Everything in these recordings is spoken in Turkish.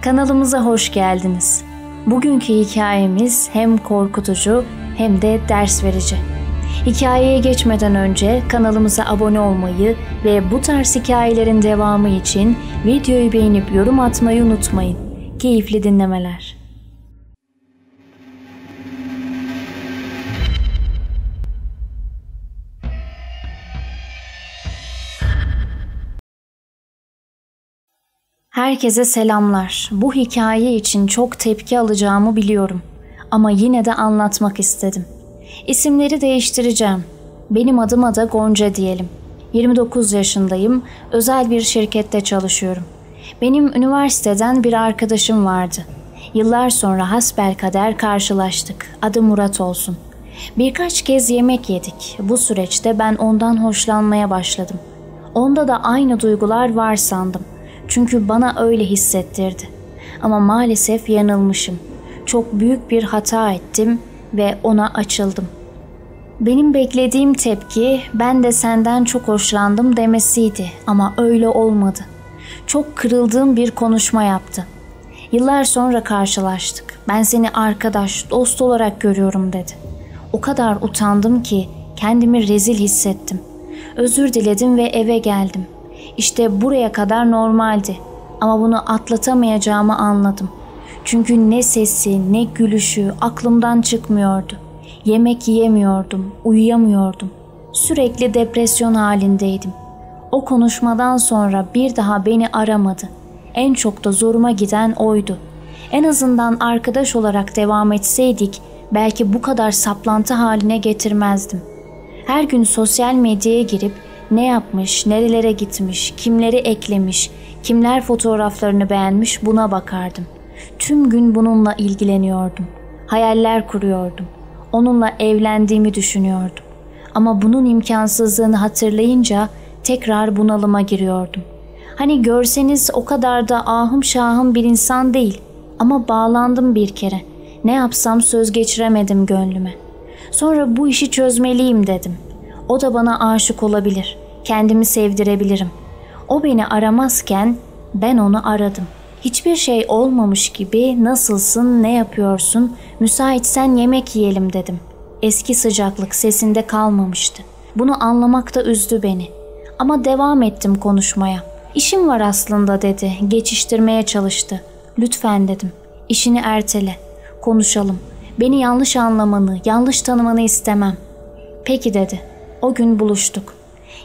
Kanalımıza hoş geldiniz. Bugünkü hikayemiz hem korkutucu hem de ders verici. Hikayeye geçmeden önce kanalımıza abone olmayı ve bu tarz hikayelerin devamı için videoyu beğenip yorum atmayı unutmayın. Keyifli dinlemeler. Herkese selamlar. Bu hikaye için çok tepki alacağımı biliyorum. Ama yine de anlatmak istedim. İsimleri değiştireceğim. Benim adıma da Gonca diyelim. 29 yaşındayım. Özel bir şirkette çalışıyorum. Benim üniversiteden bir arkadaşım vardı. Yıllar sonra hasbelkader karşılaştık. Adı Murat olsun. Birkaç kez yemek yedik. Bu süreçte ben ondan hoşlanmaya başladım. Onda da aynı duygular var sandım. Çünkü bana öyle hissettirdi. Ama maalesef yanılmışım. Çok büyük bir hata ettim ve ona açıldım. Benim beklediğim tepki ben de senden çok hoşlandım demesiydi ama öyle olmadı. Çok kırıldığım bir konuşma yaptı. Yıllar sonra karşılaştık. Ben seni arkadaş, dost olarak görüyorum dedi. O kadar utandım ki kendimi rezil hissettim. Özür diledim ve eve geldim. İşte buraya kadar normaldi ama bunu atlatamayacağımı anladım. Çünkü ne sesi ne gülüşü aklımdan çıkmıyordu. Yemek yiyemiyordum, uyuyamıyordum. Sürekli depresyon halindeydim. O konuşmadan sonra bir daha beni aramadı. En çok da zoruma giden oydu. En azından arkadaş olarak devam etseydik belki bu kadar saplantı haline getirmezdim. Her gün sosyal medyaya girip ne yapmış, nerelere gitmiş, kimleri eklemiş, kimler fotoğraflarını beğenmiş buna bakardım. Tüm gün bununla ilgileniyordum. Hayaller kuruyordum. Onunla evlendiğimi düşünüyordum. Ama bunun imkansızlığını hatırlayınca tekrar bunalıma giriyordum. Hani görseniz o kadar da ahım şahım bir insan değil. Ama bağlandım bir kere. Ne yapsam söz geçiremedim gönlüme. Sonra bu işi çözmeliyim dedim. O da bana aşık olabilir. Kendimi sevdirebilirim. O beni aramazken ben onu aradım. Hiçbir şey olmamış gibi nasılsın, ne yapıyorsun, müsaitsen yemek yiyelim dedim. Eski sıcaklık sesinde kalmamıştı. Bunu anlamak da üzdü beni. Ama devam ettim konuşmaya. İşim var aslında dedi, geçiştirmeye çalıştı. Lütfen dedim, işini ertele, konuşalım. Beni yanlış anlamanı, yanlış tanımanı istemem. Peki dedi. O gün buluştuk.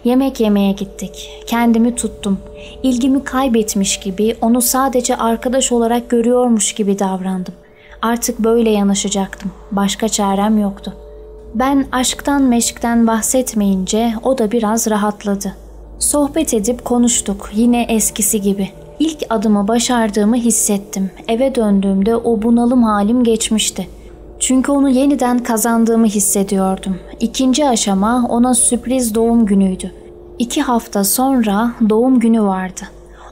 Yemek yemeye gittik. Kendimi tuttum. İlgimi kaybetmiş gibi, onu sadece arkadaş olarak görüyormuş gibi davrandım. Artık böyle yanaşacaktım. Başka çarem yoktu. Ben aşktan meşkten bahsetmeyince o da biraz rahatladı. Sohbet edip konuştuk. Yine eskisi gibi. İlk adımı başardığımı hissettim. Eve döndüğümde o bunalım halim geçmişti. Çünkü onu yeniden kazandığımı hissediyordum. İkinci aşama ona sürpriz doğum günüydü. 2 hafta sonra doğum günü vardı.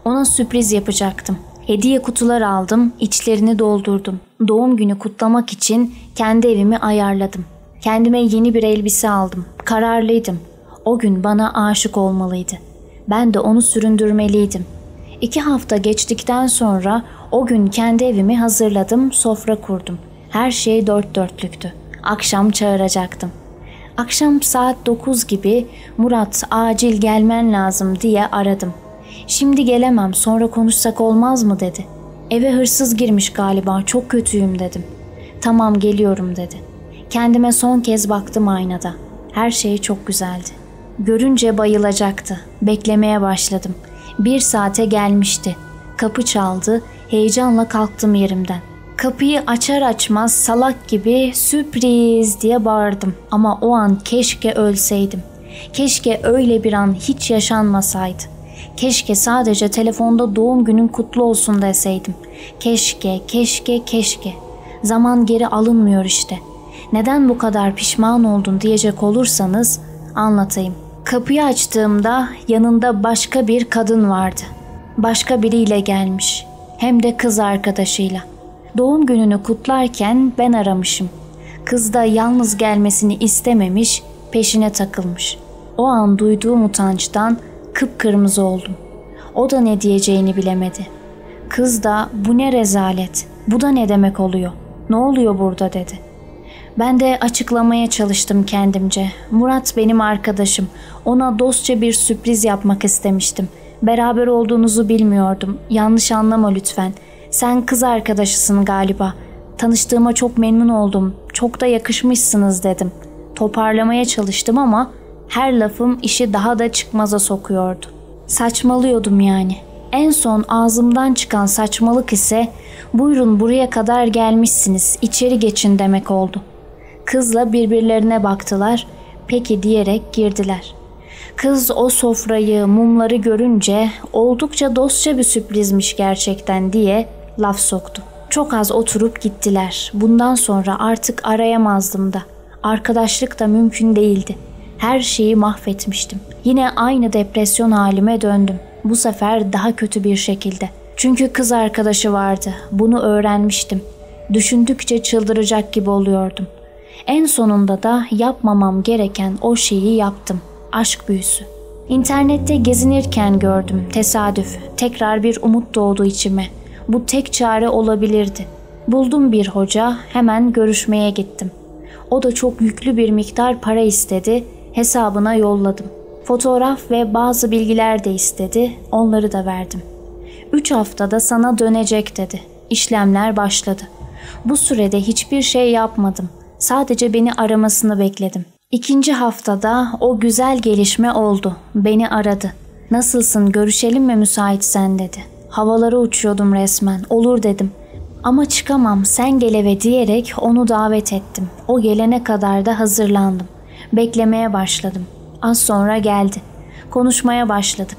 Ona sürpriz yapacaktım. Hediye kutular aldım, içlerini doldurdum. Doğum günü kutlamak için kendi evimi ayarladım. Kendime yeni bir elbise aldım. Kararlıydım. O gün bana aşık olmalıydı. Ben de onu süründürmeliydim. 2 hafta geçtikten sonra o gün kendi evimi hazırladım, sofra kurdum. Her şey dört dörtlüktü. Akşam çağıracaktım. Akşam saat 9 gibi Murat acil gelmen lazım diye aradım. Şimdi gelemem, sonra konuşsak olmaz mı dedi. Eve hırsız girmiş galiba, çok kötüyüm dedim. Tamam geliyorum dedi. Kendime son kez baktım aynada. Her şey çok güzeldi. Görünce bayılacaktı. Beklemeye başladım. 1 saate gelmişti. Kapı çaldı. Heyecanla kalktım yerimden. Kapıyı açar açmaz salak gibi sürpriz diye bağırdım. Ama o an keşke ölseydim. Keşke öyle bir an hiç yaşanmasaydı. Keşke sadece telefonda doğum günün kutlu olsun deseydim. Keşke, keşke, keşke. Zaman geri alınmıyor işte. Neden bu kadar pişman oldun diyecek olursanız anlatayım. Kapıyı açtığımda yanında başka bir kadın vardı. Başka biriyle gelmiş. Hem de kız arkadaşıyla. Doğum gününü kutlarken ben aramışım. Kız da yalnız gelmesini istememiş, peşine takılmış. O an duyduğum utançtan kıpkırmızı oldum. O da ne diyeceğini bilemedi. Kız da bu ne rezalet, bu da ne demek oluyor, ne oluyor burada dedi. Ben de açıklamaya çalıştım kendimce. Murat benim arkadaşım, ona dostça bir sürpriz yapmak istemiştim. Beraber olduğunuzu bilmiyordum, yanlış anlama lütfen. Sen kız arkadaşısın galiba. Tanıştığıma çok memnun oldum, çok da yakışmışsınız dedim. Toparlamaya çalıştım ama her lafım işi daha da çıkmaza sokuyordu. Saçmalıyordum yani. En son ağzımdan çıkan saçmalık ise buyurun buraya kadar gelmişsiniz, içeri geçin demek oldu. Kızla birbirlerine baktılar, peki diyerek girdiler. Kız o sofrayı, mumları görünce oldukça dostça bir sürprizmiş gerçekten diye laf soktu. Çok az oturup gittiler. Bundan sonra artık arayamazdım da. Arkadaşlık da mümkün değildi. Her şeyi mahvetmiştim. Yine aynı depresyon halime döndüm. Bu sefer daha kötü bir şekilde. Çünkü kız arkadaşı vardı. Bunu öğrenmiştim. Düşündükçe çıldıracak gibi oluyordum. En sonunda da yapmamam gereken o şeyi yaptım. Aşk büyüsü. İnternette gezinirken gördüm, tesadüf. Tekrar bir umut doğdu içime. Bu tek çare olabilirdi. Buldum bir hoca, hemen görüşmeye gittim. O da çok yüklü bir miktar para istedi, hesabına yolladım. Fotoğraf ve bazı bilgiler de istedi, onları da verdim. 3 haftada sana dönecek dedi. İşlemler başladı. Bu sürede hiçbir şey yapmadım. Sadece beni aramasını bekledim. 2. haftada o güzel gelişme oldu. Beni aradı. Nasılsın, görüşelim mi müsaitsen dedi. Havalara uçuyordum resmen. Olur dedim. Ama çıkamam, sen gel eve diyerek onu davet ettim. O gelene kadar da hazırlandım. Beklemeye başladım. Az sonra geldi. Konuşmaya başladık.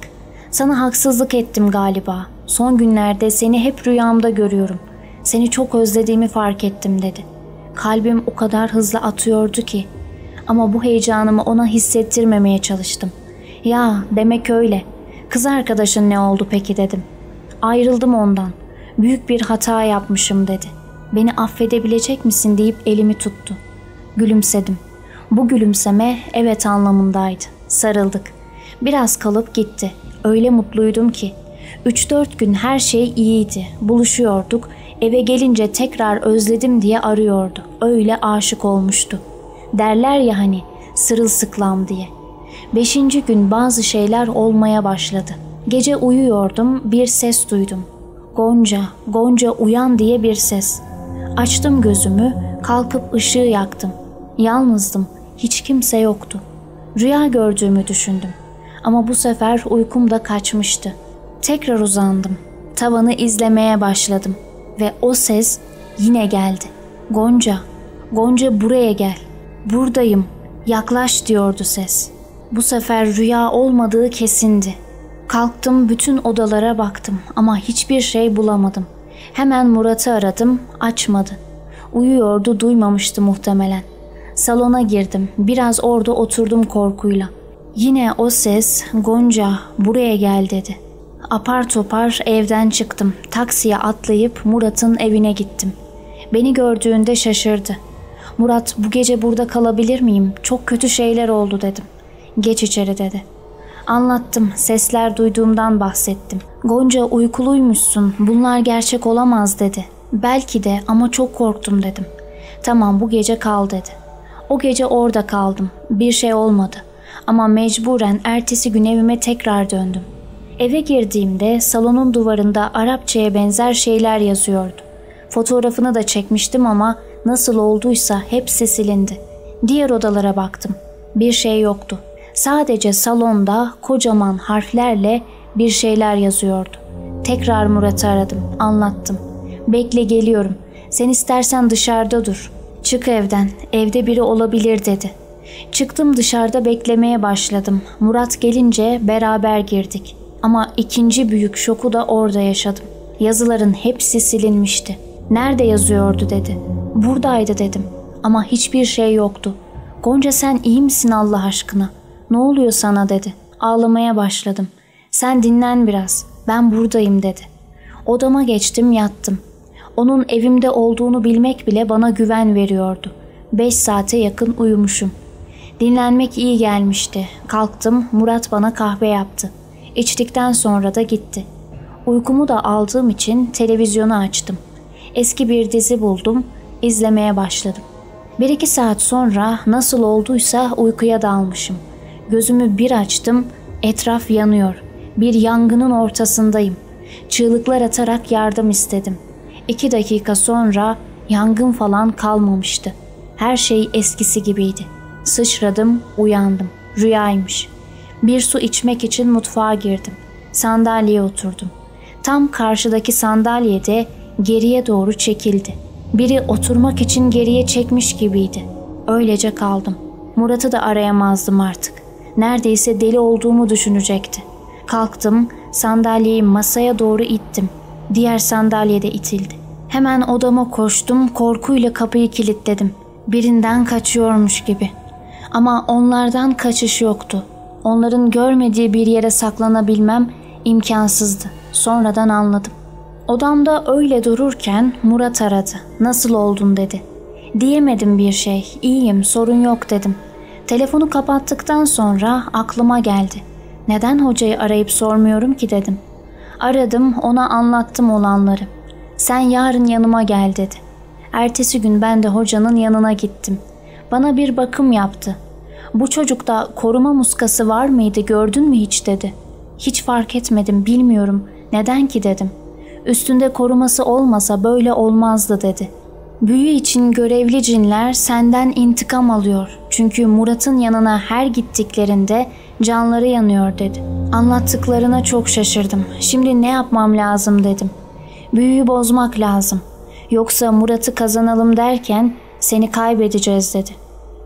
Sana haksızlık ettim galiba. Son günlerde seni hep rüyamda görüyorum. Seni çok özlediğimi fark ettim dedi. Kalbim o kadar hızlı atıyordu ki. Ama bu heyecanımı ona hissettirmemeye çalıştım. Ya demek öyle. Kız arkadaşın ne oldu peki dedim. Ayrıldım ondan. Büyük bir hata yapmışım dedi. Beni affedebilecek misin deyip elimi tuttu. Gülümsedim. Bu gülümseme evet anlamındaydı. Sarıldık. Biraz kalıp gitti. Öyle mutluydum ki. 3-4 gün her şey iyiydi. Buluşuyorduk. Eve gelince tekrar özledim diye arıyordu. Öyle aşık olmuştu. Derler ya hani sırılsıklam diye. 5. gün bazı şeyler olmaya başladı. Gece uyuyordum, bir ses duydum. Gonca, Gonca uyan diye bir ses. Açtım gözümü, kalkıp ışığı yaktım. Yalnızdım, hiç kimse yoktu. Rüya gördüğümü düşündüm. Ama bu sefer uykum da kaçmıştı. Tekrar uzandım. Tavanı izlemeye başladım. Ve o ses yine geldi. Gonca, Gonca buraya gel. Buradayım, yaklaş diyordu ses. Bu sefer rüya olmadığı kesindi. Kalktım, bütün odalara baktım ama hiçbir şey bulamadım. Hemen Murat'ı aradım, açmadı. Uyuyordu, duymamıştı muhtemelen. Salona girdim, biraz orada oturdum korkuyla. Yine o ses, Gonca buraya gel dedi. Apar topar evden çıktım, taksiye atlayıp Murat'ın evine gittim. Beni gördüğünde şaşırdı. Murat, bu gece burada kalabilir miyim? Çok kötü şeyler oldu dedim. Geç içeri dedi. Anlattım, sesler duyduğumdan bahsettim. Gonca uykuluymuşsun, bunlar gerçek olamaz dedi. Belki de ama çok korktum dedim. Tamam bu gece kal dedi. O gece orada kaldım, bir şey olmadı. Ama mecburen ertesi gün evime tekrar döndüm. Eve girdiğimde salonun duvarında Arapçaya benzer şeyler yazıyordu. Fotoğrafını da çekmiştim ama nasıl olduysa hepsi silindi. Diğer odalara baktım. Bir şey yoktu. Sadece salonda kocaman harflerle bir şeyler yazıyordu. Tekrar Murat'ı aradım, anlattım. Bekle geliyorum. Sen istersen dışarıda dur. Çık evden, evde biri olabilir dedi. Çıktım, dışarıda beklemeye başladım. Murat gelince beraber girdik. Ama ikinci büyük şoku da orada yaşadım. Yazıların hepsi silinmişti. Nerede yazıyordu dedi. Buradaydı dedim. Ama hiçbir şey yoktu. Gonca sen iyi misin Allah aşkına? Ne oluyor sana dedi. Ağlamaya başladım. Sen dinlen biraz. Ben buradayım dedi. Odama geçtim, yattım. Onun evimde olduğunu bilmek bile bana güven veriyordu. 5 saate yakın uyumuşum. Dinlenmek iyi gelmişti. Kalktım, Murat bana kahve yaptı. İçtikten sonra da gitti. Uykumu da aldığım için televizyonu açtım. Eski bir dizi buldum, izlemeye başladım. 1-2 saat sonra nasıl olduysa uykuya dalmışım. Gözümü bir açtım, etraf yanıyor. Bir yangının ortasındayım. Çığlıklar atarak yardım istedim. 2 dakika sonra yangın falan kalmamıştı. Her şey eskisi gibiydi. Sıçradım, uyandım. Rüyaymış. Bir su içmek için mutfağa girdim. Sandalyeye oturdum. Tam karşıdaki sandalyede geriye doğru çekildi. Biri oturmak için geriye çekmiş gibiydi. Öylece kaldım. Murat'ı da arayamazdım artık. Neredeyse deli olduğumu düşünecekti. Kalktım, sandalyeyi masaya doğru ittim. Diğer sandalye de itildi. Hemen odama koştum, korkuyla kapıyı kilitledim. Birinden kaçıyormuş gibi. Ama onlardan kaçış yoktu. Onların görmediği bir yere saklanabilmem imkansızdı. Sonradan anladım. Odamda öyle dururken Murat aradı. Nasıl oldun dedi. Diyemedim bir şey. İyiyim, sorun yok dedim. Telefonu kapattıktan sonra aklıma geldi. Neden hocayı arayıp sormuyorum ki dedim. Aradım, ona anlattım olanları. Sen yarın yanıma gel dedi. Ertesi gün ben de hocanın yanına gittim. Bana bir bakım yaptı. Bu çocukta koruma muskası var mıydı, gördün mü hiç dedi. Hiç fark etmedim, bilmiyorum. Neden ki dedim. Üstünde koruması olmasa böyle olmazdı dedi. Büyü için görevli cinler senden intikam alıyor. Çünkü Murat'ın yanına her gittiklerinde canları yanıyor dedi. Anlattıklarına çok şaşırdım. Şimdi ne yapmam lazım dedim. Büyüyü bozmak lazım. Yoksa Murat'ı kazanalım derken seni kaybedeceğiz dedi.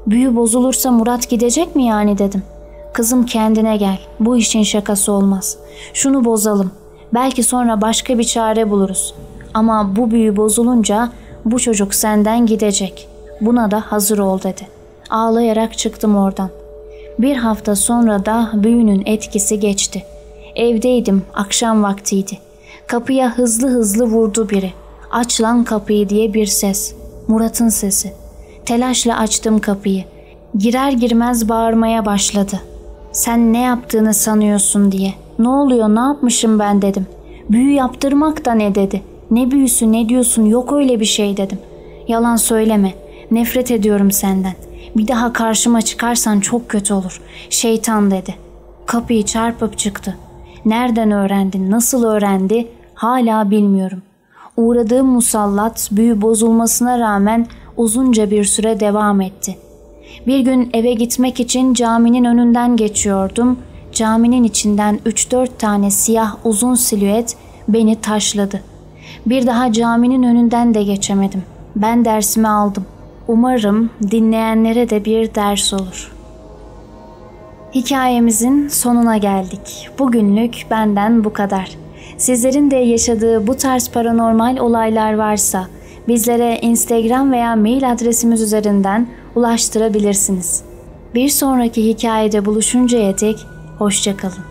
Büyü bozulursa Murat gidecek mi yani dedim. Kızım kendine gel. Bu işin şakası olmaz. Şunu bozalım. Belki sonra başka bir çare buluruz. Ama bu büyü bozulunca bu çocuk senden gidecek. Buna da hazır ol dedi. Ağlayarak çıktım oradan. Bir hafta sonra da büyünün etkisi geçti. Evdeydim, akşam vaktiydi. Kapıya hızlı hızlı vurdu biri. Aç lan kapıyı diye bir ses. Murat'ın sesi. Telaşla açtım kapıyı. Girer girmez bağırmaya başladı. Sen ne yaptığını sanıyorsun diye. Ne oluyor, ne yapmışım ben dedim. Büyü yaptırmak da ne dedi. Ne büyüsü, ne diyorsun, yok öyle bir şey dedim. Yalan söyleme, nefret ediyorum senden. Bir daha karşıma çıkarsan çok kötü olur. Şeytan dedi. Kapıyı çarpıp çıktı. Nereden öğrendi, nasıl öğrendi hala bilmiyorum. Uğradığım musallat büyü bozulmasına rağmen uzunca bir süre devam etti. Bir gün eve gitmek için caminin önünden geçiyordum. Caminin içinden 3-4 tane siyah uzun silüet beni taşladı. Bir daha caminin önünden de geçemedim. Ben dersimi aldım. Umarım dinleyenlere de bir ders olur. Hikayemizin sonuna geldik. Bugünlük benden bu kadar. Sizlerin de yaşadığı bu tarz paranormal olaylar varsa bizlere Instagram veya mail adresimiz üzerinden ulaştırabilirsiniz. Bir sonraki hikayede buluşuncaya dek hoşça kalın.